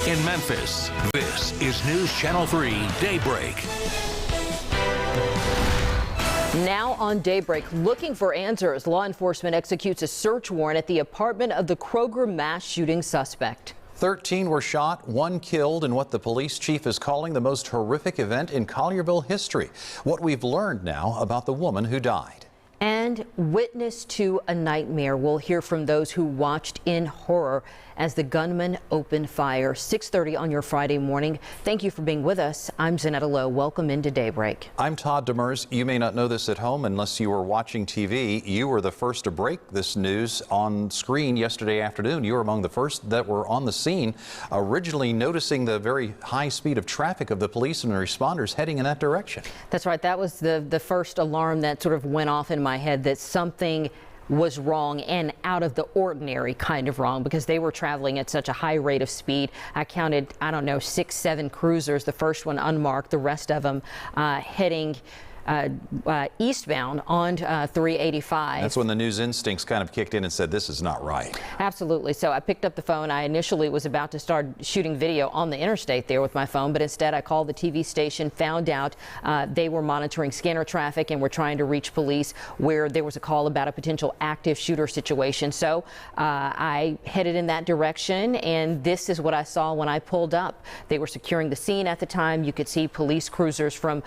In Memphis, this is News Channel 3 Daybreak. Now on Daybreak, looking for answers, law enforcement executes a search warrant at the apartment of the Kroger mass shooting suspect. 13 were shot, 1 killed in what the police chief is calling the most horrific event in Collierville history. What we've learned now about the woman who died. And witness to a nightmare. We'll hear from those who watched in horror as the gunman opened fire. 6:30 on your Friday morning. Thank you for being with us. I'm Zanetta Lowe. Welcome into Daybreak. I'm Todd Demers. You may not know this at home unless you were watching TV. You were the first to break this news on screen yesterday afternoon. You were among the first that were on the scene, originally noticing the very high speed of traffic of the police and responders heading in that direction. That's right. That was the first alarm that sort of went off in my head that something was wrong and out of the ordinary kind of wrong, because they were traveling at such a high rate of speed. I counted, I don't know, 6, 7 cruisers, the first one unmarked, the rest of them heading eastbound on 385. That's when the news instincts kind of kicked in and said, this is not right. Absolutely. So I picked up the phone. I initially was about to start shooting video on the interstate there with my phone, but instead I called the TV station, found out they were monitoring scanner traffic and were trying to reach police where there was a call about a potential active shooter situation. So I headed in that direction, and this is what I saw when I pulled up. They were securing the scene at the time. You could see police cruisers from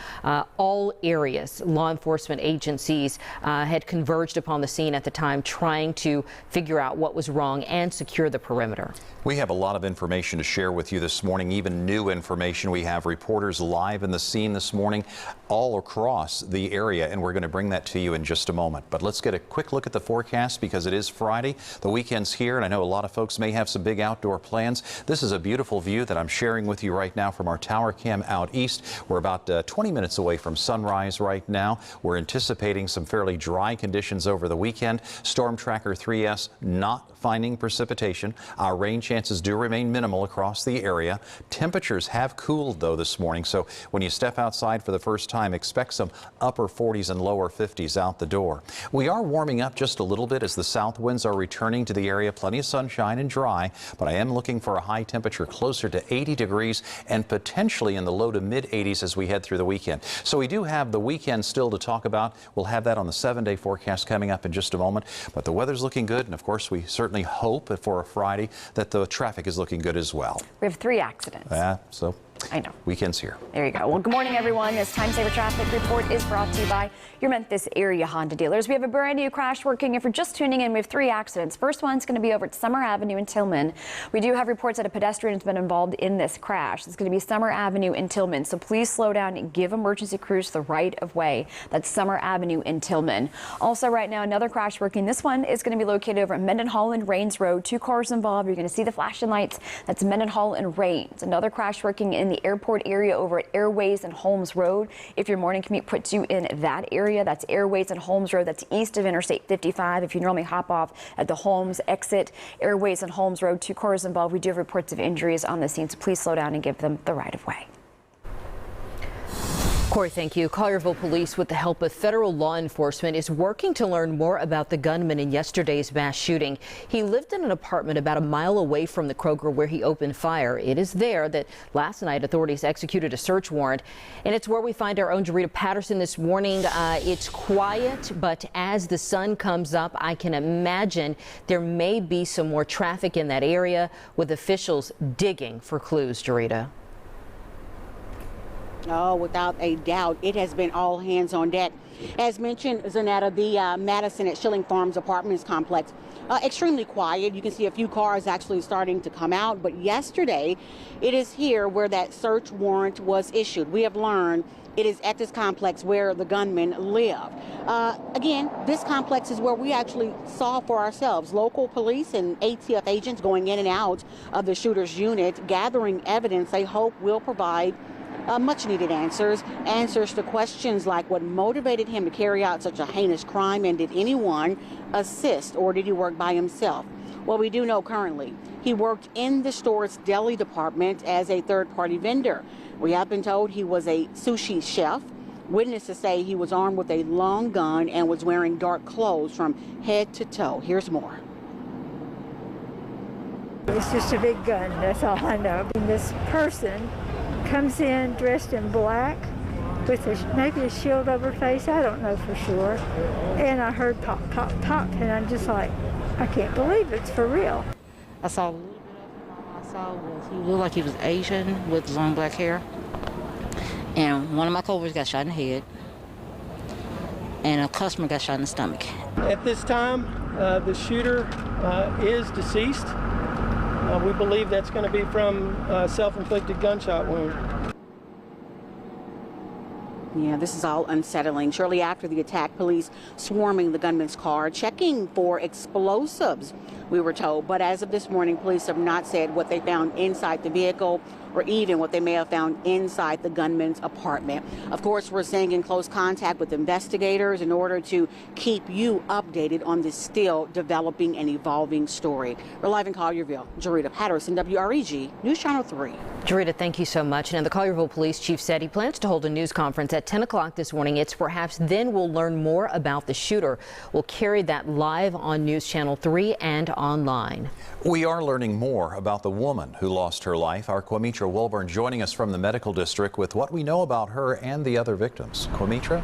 all areas. Law enforcement agencies had converged upon the scene at the time, trying to figure out what was wrong and secure the perimeter. We have a lot of information to share with you this morning, even new information. We have reporters live in the scene this morning all across the area, and we're going to bring that to you in just a moment. But let's get a quick look at the forecast, because it is Friday. The weekend's here, and I know a lot of folks may have some big outdoor plans. This is a beautiful view that I'm sharing with you right now from our tower cam out east. We're about 20 minutes away from sunrise right now. We're anticipating some fairly dry conditions over the weekend. Storm Tracker 3S not finding precipitation. Our rain chances do remain minimal across the area. Temperatures have cooled though this morning, so when you step outside for the first time, expect some upper 40s and lower 50s out the door. We are warming up just a little bit as the south winds are returning to the area. Plenty of sunshine and dry, but I am looking for a high temperature closer to 80 degrees and potentially in the low to mid 80s as we head through the weekend. So we do have the weekend still to talk about. We'll have that on the 7-day forecast coming up in just a moment, but the weather's looking good, and of course we certainly hope for a Friday that the traffic is looking good as well. We have 3 accidents. So I know. Weekend's here. There you go. Well, good morning, everyone. This Time Saver Traffic Report is brought to you by your Memphis area Honda dealers. We have a brand new crash working. If you're just tuning in, we have 3 accidents. First one's going to be over at Summer Avenue in Tillman. We do have reports that a pedestrian has been involved in this crash. It's going to be Summer Avenue in Tillman, so please slow down and give emergency crews the right of way. That's Summer Avenue in Tillman. Also right now, another crash working. This one is going to be located over at Mendenhall and Rains Road. 2 cars involved. You're going to see the flashing lights. That's Mendenhall and Rains. Another crash working in the airport area over at Airways and Holmes Road. If your morning commute puts you in that area, that's Airways and Holmes Road. That's east of Interstate 55. If you normally hop off at the Holmes exit, Airways and Holmes Road, 2 cars involved. We do have reports of injuries on the scene, so please slow down and give them the right of way. Corey, thank you. Collierville Police, with the help of federal law enforcement, is working to learn more about the gunman in yesterday's mass shooting. He lived in an apartment about a mile away from the Kroger where he opened fire. It is there that last night authorities executed a search warrant, and it's where we find our own Jarita Patterson this morning. It's quiet, but as the sun comes up, I can imagine there may be some more traffic in that area, with officials digging for clues. Jarita. Oh, without a doubt, it has been all hands on deck. As mentioned, Zanetta, the Madison at Schilling Farms Apartments complex, extremely quiet. You can see a few cars actually starting to come out. But yesterday, it is here where that search warrant was issued. We have learned it is at this complex where the gunman lived. Again, this complex is where we actually saw for ourselves local police and ATF agents going in and out of the shooter's unit, gathering evidence they hope will provide much needed answers to questions like what motivated him to carry out such a heinous crime, and did anyone assist, or did he work by himself? Well, we do know currently he worked in the store's deli department as a third-party vendor. We have been told he was a sushi chef. Witnesses say he was armed with a long gun and was wearing dark clothes from head to toe. Here's more. It's just a big gun, that's all I know. And this person comes in dressed in black with maybe a shield over her face, I don't know for sure. And I heard pop, pop, pop, and I'm just like, I can't believe it's for real. I saw a little bit of him. All I saw was he looked like he was Asian with long black hair. And one of my coworkers got shot in the head. And a customer got shot in the stomach. At this time, the shooter is deceased. We believe that's going to be from a self-inflicted gunshot wound. Yeah, this is all unsettling. Shortly after the attack, police swarming the gunman's car, checking for explosives, we were told. But as of this morning, police have not said what they found inside the vehicle or even what they may have found inside the gunman's apartment. Of course, we're staying in close contact with investigators in order to keep you updated on this still developing and evolving story. We're live in Collierville. Jarita Patterson, WREG, News Channel 3. Jarita, thank you so much. Now, the Collierville Police Chief said he plans to hold a news conference at 10 o'clock this morning. It's perhaps then we'll learn more about the shooter. We'll carry that live on News Channel 3 and online. We are learning more about the woman who lost her life. Our Quamitra Wilburn joining us from the medical district with what we know about her and the other victims. Quamitra?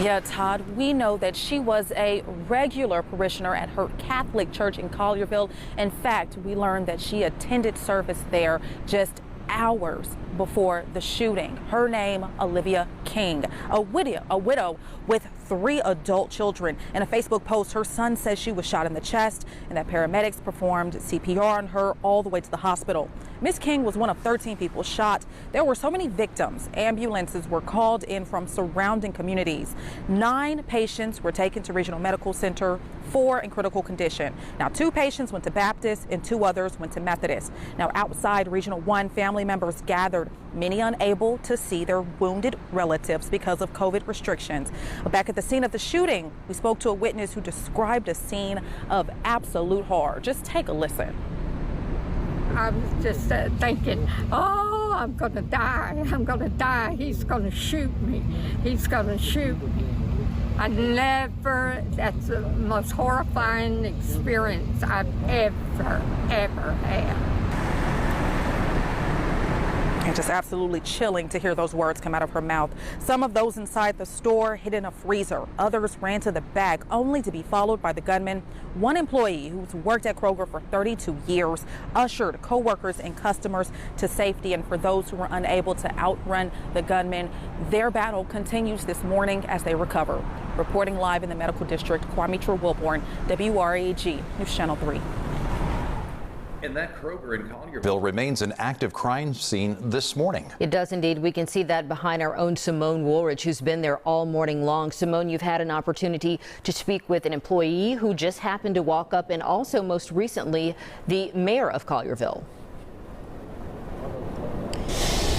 Yeah, Todd, we know that she was a regular parishioner at her Catholic church in Collierville. In fact, we learned that she attended service there just hours before the shooting. Her name, Olivia King, a widow with 3 adult children. In a Facebook post, her son says she was shot in the chest and that paramedics performed CPR on her all the way to the hospital. Miss King was one of 13 people shot. There were so many victims. Ambulances were called in from surrounding communities. 9 patients were taken to Regional Medical Center, 4 in critical condition. Now, 2 patients went to Baptist and 2 others went to Methodist. Now, outside Regional 1, family members gathered, many unable to see their wounded relatives because of COVID restrictions. Back at the scene of the shooting, we spoke to a witness who described a scene of absolute horror. Just take a listen. I was just thinking, oh, I'm going to die. I'm going to die. He's going to shoot me. He's going to shoot me. That's the most horrifying experience I've ever had. And just absolutely chilling to hear those words come out of her mouth. Some of those inside the store hid in a freezer. Others ran to the back only to be followed by the gunman. One employee who's worked at Kroger for 32 years ushered co-workers and customers to safety. And for those who were unable to outrun the gunman, their battle continues this morning as they recover. Reporting live in the medical district, Quamitra Wilburn, WREG, News Channel 3. And that Kroger in Collierville remains an active crime scene this morning. It does indeed. We can see that behind our own Simone Woolridge, who's been there all morning long. Simone, you've had an opportunity to speak with an employee who just happened to walk up, and also most recently the mayor of Collierville.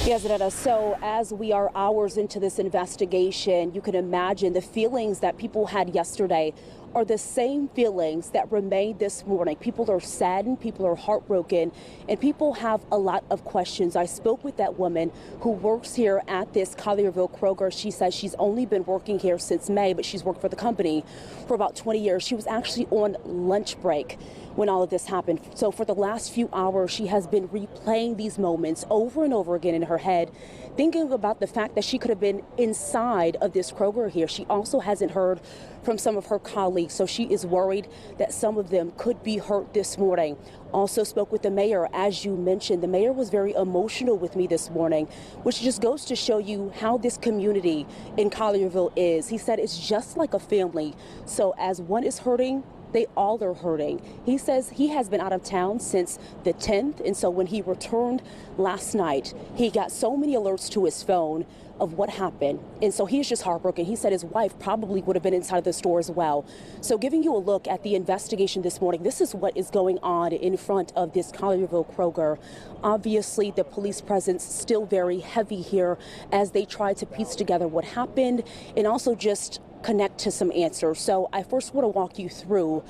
Yes, Zanetta. So as we are hours into this investigation, you can imagine the feelings that people had yesterday are the same feelings that remain this morning. People are saddened, people are heartbroken, and people have a lot of questions. I spoke with that woman who works here at this Collierville Kroger. She says she's only been working here since May, but she's worked for the company for about 20 years. She was actually on lunch break when all of this happened. So for the last few hours, she has been replaying these moments over and over again in her head, thinking about the fact that she could have been inside of this Kroger here. She also hasn't heard from some of her colleagues, so she is worried that some of them could be hurt this morning. Also spoke with the mayor, as you mentioned. The mayor was very emotional with me this morning, which just goes to show you how this community in Collierville is. He said it's just like a family. So as one is hurting, they all are hurting. He says he has been out of town since the 10th, and so when he returned last night, he got so many alerts to his phone of what happened, and so he's just heartbroken. He said his wife probably would have been inside the store as well. So giving you a look at the investigation this morning, this is what is going on in front of this Collierville Kroger. Obviously, the police presence still very heavy here as they try to piece together what happened and also just connect to some answers. So I first want to walk you through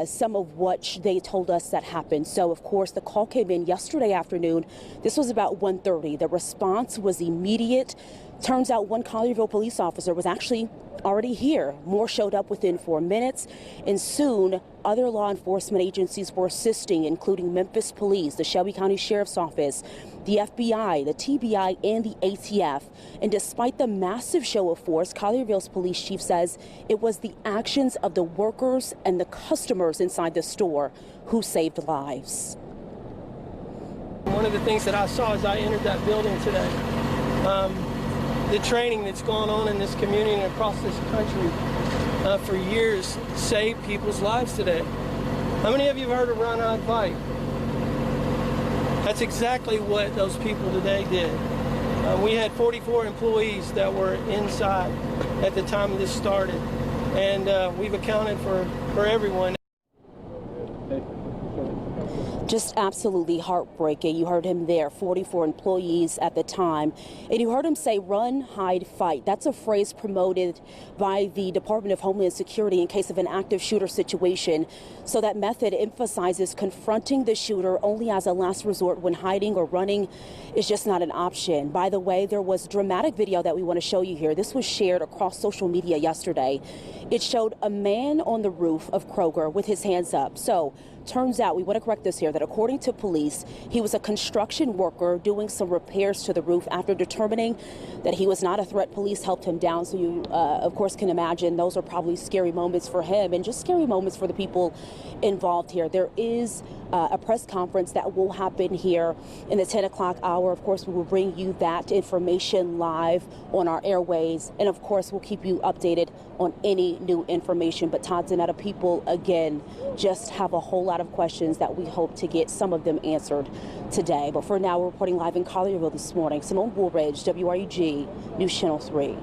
some of what they told us that happened. So of course the call came in yesterday afternoon. This was about 1:30. The response was immediate. Turns out one Collierville police officer was actually already here. More showed up within 4 minutes, and soon other law enforcement agencies were assisting, including Memphis Police, the Shelby County Sheriff's Office, the FBI, the TBI, and the ATF. And despite the massive show of force, Collierville's police chief says it was the actions of the workers and the customers inside the store who saved lives. One of the things that I saw as I entered that building today, the training that's gone on in this community and across this country for years saved people's lives today. How many of you have heard of Run, Hide, Fight? That's exactly what those people today did. We had 44 employees that were inside at the time this started, and we've accounted for everyone. Just absolutely heartbreaking. You heard him there, 44 employees at the time. And you heard him say, run, hide, fight. That's a phrase promoted by the Department of Homeland Security in case of an active shooter situation. So that method emphasizes confronting the shooter only as a last resort when hiding or running is just not an option. By the way, there was dramatic video that we want to show you here. This was shared across social media yesterday. It showed a man on the roof of Kroger with his hands up. So turns out, we want to correct this here, that according to police, he was a construction worker doing some repairs to the roof. After determining that he was not a threat, police helped him down. So you, of course, can imagine those are probably scary moments for him and just scary moments for the people involved here. There is a press conference that will happen here in the 10 o'clock hour. Of course, we will bring you that information live on our airways. And of course, we'll keep you updated on any new information. But Todd Zanetta, people, again, just have a whole lot of questions that we hope to get some of them answered today. But for now, we're reporting live in Collierville this morning. Simone Woolridge, WREG, News Channel 3.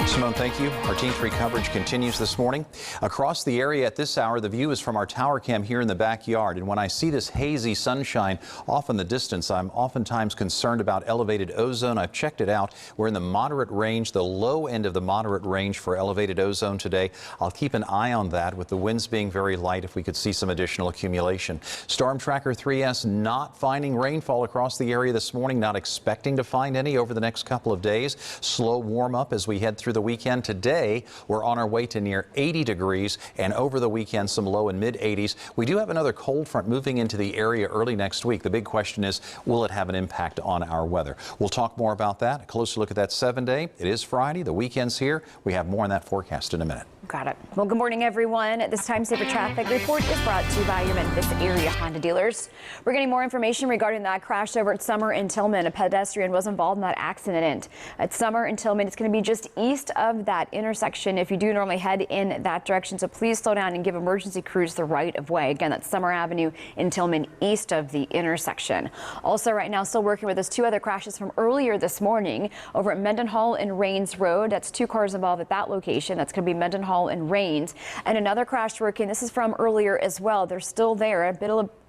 Simone, thank you. Our Team 3 coverage continues this morning. Across the area at this hour, the view is from our tower cam here in the backyard. And when I see this hazy sunshine off in the distance, I'm oftentimes concerned about elevated ozone. I've checked it out. We're in the moderate range, the low end of the moderate range for elevated ozone today. I'll keep an eye on that with the winds being very light if we could see some additional accumulation. Storm Tracker 3S not finding rainfall across the area this morning, not expecting to find any over the next couple of days. Slow warm up as we head through the weekend. Today, we're on our way to near 80 degrees, and over the weekend, some low and mid 80s. We do have another cold front moving into the area early next week. The big question is, will it have an impact on our weather? We'll talk more about that. A closer look at that 7-day. It is Friday. The weekend's here. We have more on that forecast in a minute. Got it. Well, good morning, everyone. This Time Saver Traffic Report is brought to you by your Memphis area Honda dealers. We're getting more information regarding that crash over at Summer and Tillman. A pedestrian was involved in that accident. At Summer and Tillman, it's going to be just east of that intersection if you do normally head in that direction. So please slow down and give emergency crews the right of way. Again, that's Summer Avenue in Tillman, east of the intersection. Also, right now, still working with us, 2 other crashes from earlier this morning over at Mendenhall and Rains Road. That's 2 cars involved at that location. That's going to be Mendenhall and Rains, and another crash working. This is from earlier as well. They're still there.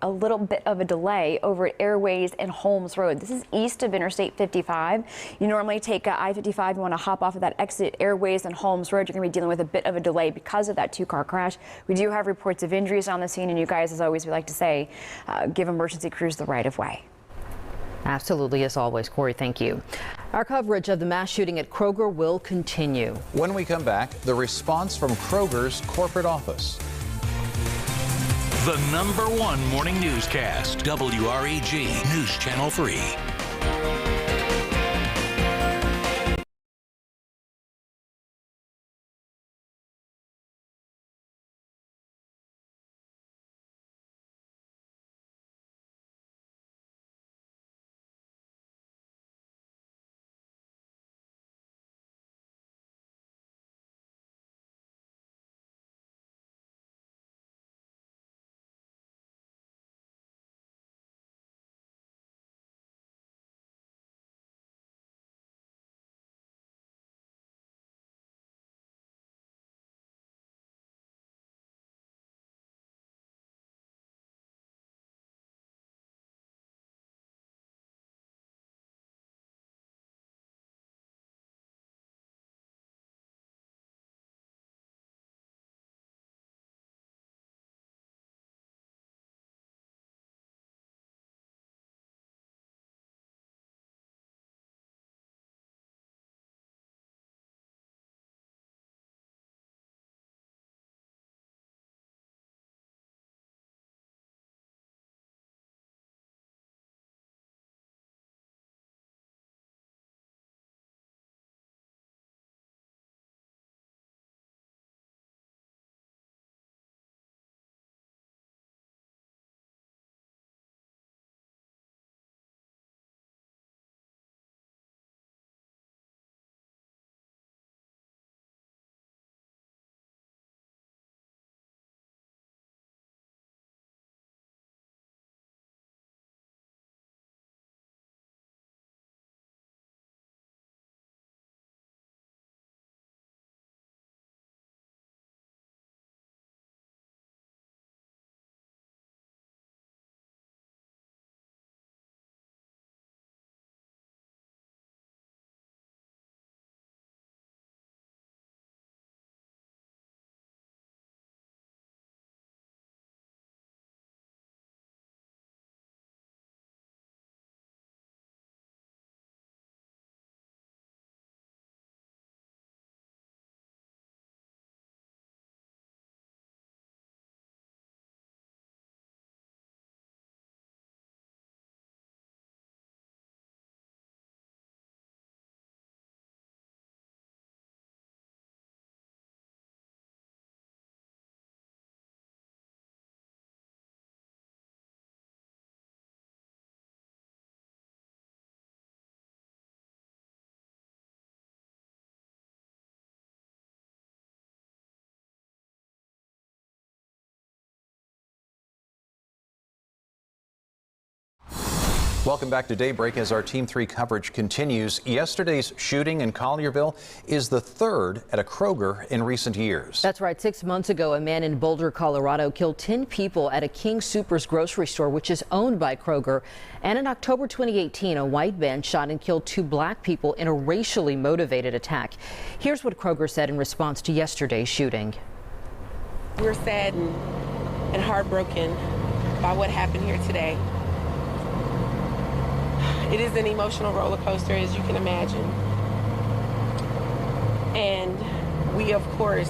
A little bit of a delay over at Airways and Holmes Road. This is east of Interstate 55. You normally take I-55. You want to hop off of that exit Airways and Holmes Road. You're going to be dealing with a bit of a delay because of that 2-car crash. We do have reports of injuries on the scene, and you guys, as always, we like to say, give emergency crews the right of way. Absolutely, as always. Corey, thank you. Our coverage of the mass shooting at Kroger will continue. When we come back, the response from Kroger's corporate office. The #1 morning newscast, WREG News Channel 3. Welcome back to Daybreak as our Team 3 coverage continues. Yesterday's shooting in Collierville is the third at a Kroger in recent years. That's right. 6 months ago, a man in Boulder, Colorado killed 10 people at a King Soopers grocery store, which is owned by Kroger. And in October 2018, a white man shot and killed 2 black people in a racially motivated attack. Here's what Kroger said in response to yesterday's shooting. We're saddened and heartbroken by what happened here today. It is an emotional roller coaster, as you can imagine. And we, of course,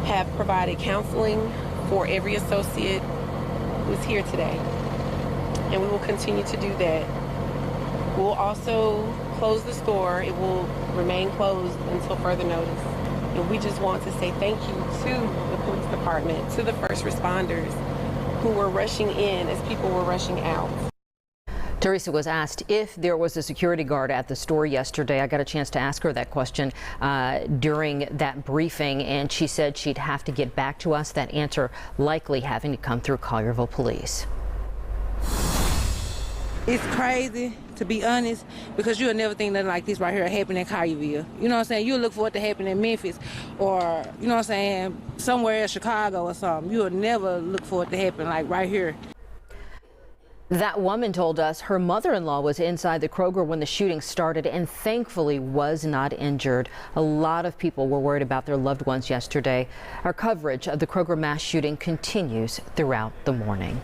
have provided counseling for every associate who's here today. And we will continue to do that. We'll also close the store. It will remain closed until further notice. And we just want to say thank you to the police department, to the first responders who were rushing in as people were rushing out. Teresa was asked if there was a security guard at the store yesterday. I got a chance to ask her that question during that briefing, and she said she'd have to get back to us. That answer likely having to come through Collierville Police. It's crazy, to be honest, because you'll never think nothing like this right here happened in Collierville. You know what I'm saying? You'll look for it to happen in Memphis or, you know what I'm saying, somewhere in Chicago or something. You'll never look for it to happen like right here. That woman told us her mother-in-law was inside the Kroger when the shooting started and thankfully was not injured. A lot of people were worried about their loved ones yesterday. Our coverage of the Kroger mass shooting continues throughout the morning.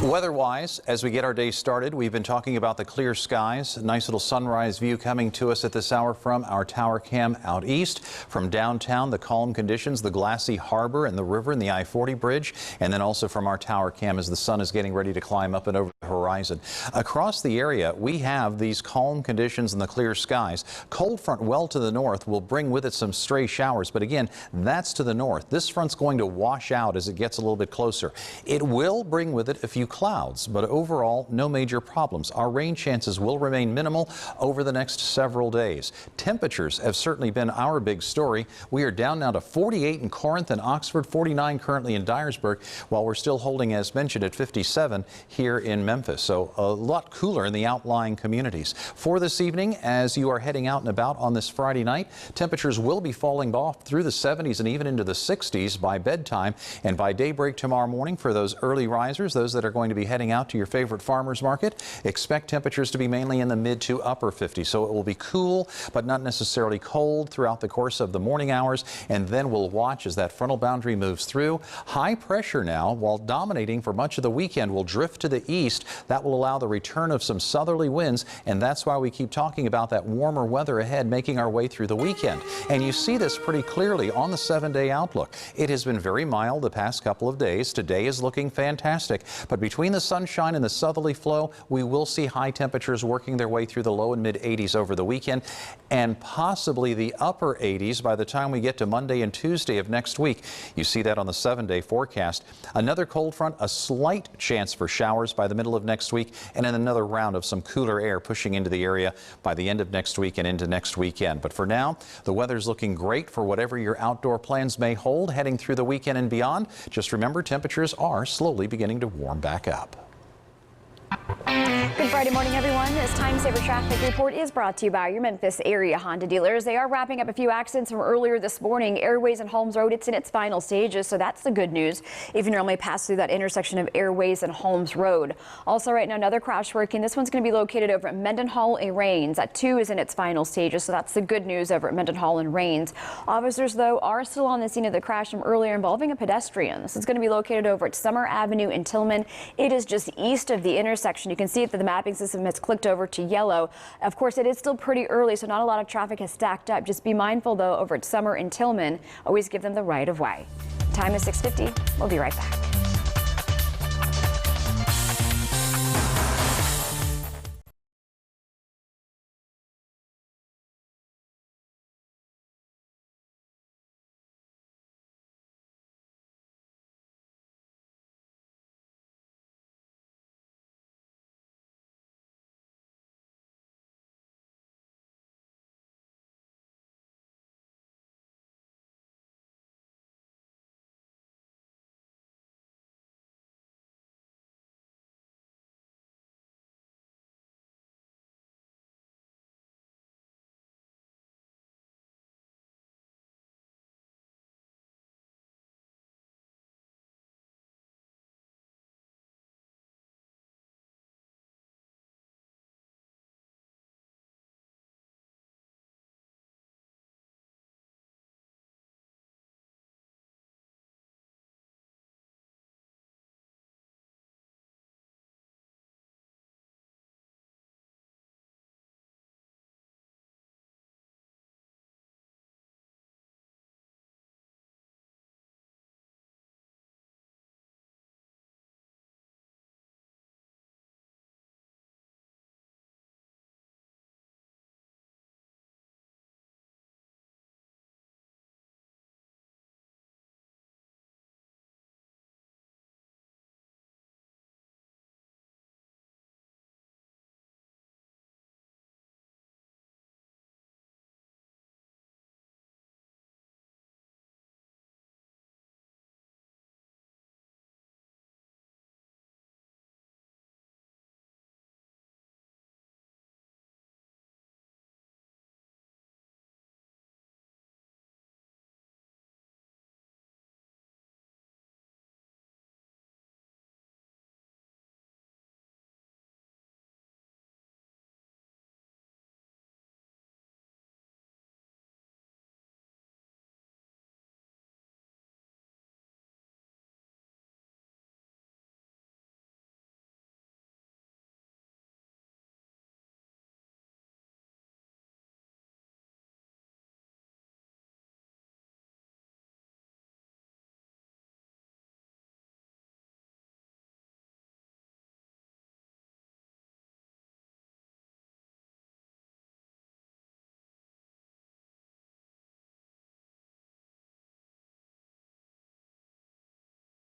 Weather-wise, as we get our day started, we've been talking about the clear skies. Nice little sunrise view coming to us at this hour from our tower cam out east. From downtown, the calm conditions, the glassy harbor and the river and the I-40 bridge. And then also from our tower cam as the sun is getting ready to climb up and over the horizon. Across the area, we have these calm conditions and the clear skies. Cold front well to the north will bring with it some stray showers. But again, that's to the north. This front's going to wash out as it gets a little bit closer. It will bring with it a few clouds, but overall, no major problems. Our rain chances will remain minimal over the next several days. Temperatures have certainly been our big story. We are down now to 48 in Corinth and Oxford, 49 currently in Dyersburg, while we're still holding, as mentioned, at 57 here in Memphis. So a lot cooler in the outlying communities. For this evening, as you are heading out and about on this Friday night, temperatures will be falling off through the 70s and even into the 60s by bedtime, and by daybreak tomorrow morning for those early risers, those that are going to be heading out to your favorite farmers market, expect temperatures to be mainly in the mid to upper 50s. So it will be cool, but not necessarily cold throughout the course of the morning hours. And then we'll watch as that frontal boundary moves through. High pressure now, while dominating for much of the weekend, will drift to the east. That will allow the return of some southerly winds. And that's why we keep talking about that warmer weather ahead making our way through the weekend. And you see this pretty clearly on the 7-day outlook. It has been very mild the past couple of days. Today is looking fantastic, but between the sunshine and the southerly flow, we will see high temperatures working their way through the low and mid 80s over the weekend, and possibly the upper 80s by the time we get to Monday and Tuesday of next week. You see that on the 7-day forecast. Another cold front, a slight chance for showers by the middle of next week, and then another round of some cooler air pushing into the area by the end of next week and into next weekend. But for now, the weather's looking great for whatever your outdoor plans may hold heading through the weekend and beyond. Just remember, temperatures are slowly beginning to warm back up. Good Friday morning, everyone. This Time Saver Traffic Report is brought to you by your Memphis area Honda dealers. They are wrapping up a few accidents from earlier this morning. Airways and Holmes Road, it's in its final stages, so that's the good news. If you normally pass through that intersection of Airways and Holmes Road. Also right now, another crash working. This one's going to be located over at Mendenhall and Rains. That too is in its final stages, so that's the good news over at Mendenhall and Rains. Officers, though, are still on the scene of the crash from earlier involving a pedestrian. This is going to be located over at Summer Avenue in Tillman. It is just east of the intersection. You can see that the mapping system has clicked over to yellow. Of course, it is still pretty early, so not a lot of traffic has stacked up. Just be mindful, though, over at Summer and Tillman. Always give them the right of way. Time is 6:50. We'll be right back.